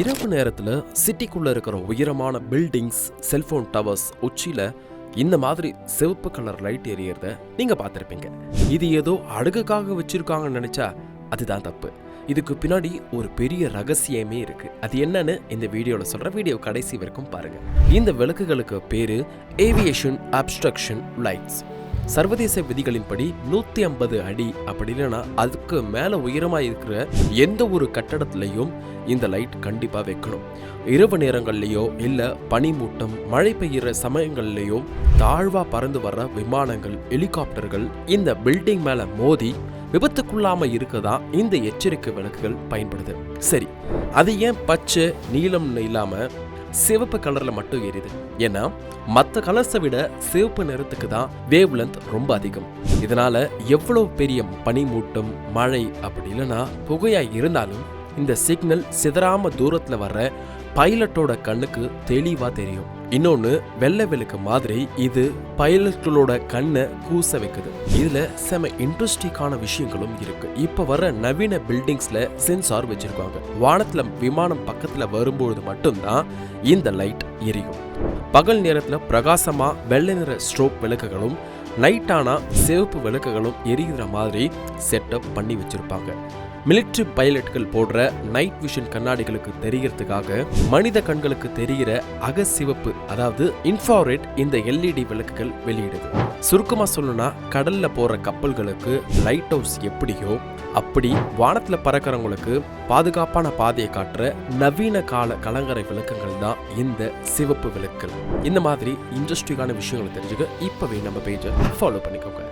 இரவு நேரத்தில் சிட்டிக்குள்ளே இருக்கிற உயரமான பில்டிங்ஸ், செல்ஃபோன் டவர்ஸ் உச்சியில் இந்த மாதிரி சிவப்பு கலர் லைட் எரியறத நீங்கள் பார்த்துருப்பீங்க. இது ஏதோ அழகுக்காக வச்சிருக்காங்கன்னு நினச்சா அதுதான் தப்பு. இதுக்கு பின்னாடி ஒரு பெரிய ரகசியமே இருக்கு. அது என்னன்னு இந்த வீடியோவில் சொல்ற. வீடியோ கடைசி வரைக்கும் பாருங்க. இந்த விளக்குகளுக்கு பேரு ஏவியேஷன் அப்ஸ்ட்ரக்ஷன் லைட்ஸ். சர்வதேச விதிகளின்படி 150 அடி அப்படி இல்லைன்னா அதுக்கு மேல உயரமா இருக்கிற எந்த ஒரு கட்டடத்திலையும் இந்த லைட் கண்டிப்பா வைக்கணும். இரவு நேரங்கள்லயோ இல்ல பனிமூட்டம், மழை பெய்யுற சமயங்கள்லயோ தாழ்வா பறந்து வர்ற விமானங்கள், ஹெலிகாப்டர்கள் இந்த பில்டிங் மேல மோதி விபத்துக்குள்ளாம இருக்கதா இந்த எச்சரிக்கை விளக்குகள் பயன்படுது. சரி, அது ஏன் பச்சை நீலம்னு இல்லாம சிவப்பு கலர்ல மட்டும் எரியுது? ஏன்னா மற்ற கலர்ஸை விட சிவப்பு நிறத்துக்கு தான் வேவ் லென்த் ரொம்ப அதிகம். இதனால எவ்வளவு பெரிய பனிமூட்டம், மழை அப்படி இல்லைன்னா புகையா இருந்தாலும் இந்த சிக்னல் சிதறாம தூரத்துல வர்ற பைலட்டோட கண்ணுக்கு தெளிவா தெரியும். இன்னொன்னு, வெள்ளை விளக்கு மாதிரி இது பைலட்களோட கண்ணை கூச வைக்குது. இதுல செம இன்ட்ரெஸ்டிங்கான விஷயங்களும் இருக்கு. இப்ப வர நவீன பில்டிங்ஸ்ல சென்சார் வச்சிருக்காங்க. வானத்துல விமானம் பக்கத்துல வரும்போது மட்டும்தான் இந்த லைட் எரியும். பகல் நேரத்துல பிரகாசமா வெள்ளை நிற ஸ்ட்ரோப் விளக்குகளும், நைட்டானா சிவப்பு விளக்குகளும் எரிகிற மாதிரி செட்டப் பண்ணி வச்சிருப்பாங்க. மிலிட்ரி பைலட்கள் போடுற நைட் விஷன் கண்ணாடிகளுக்கு தெரிகிறதுக்காக மனித கண்களுக்கு தெரிகிற அகசிவப்பு, அதாவது இன்ஃப்ராரெட் இந்த எல்இடி விளக்குகள் வெளியிடுது. சுருக்கமா சொல்லணும்னா, கடல்ல போற கப்பல்களுக்கு லைட் ஹவுஸ் எப்படியோ அப்படி வானத்துல பறக்கிறவங்களுக்கு பாதுகாப்பான பாதையை காட்டுற நவீன கால கலங்கரை விளக்குகள் தான் இந்த சிவப்பு விளக்குகள். இந்த மாதிரி இன்ட்ரெஸ்டிங்கான விஷயங்களை தெரிஞ்சுக்க இப்பவே நம்ம பேஜை ஃபாலோ பண்ணிக்கோங்க.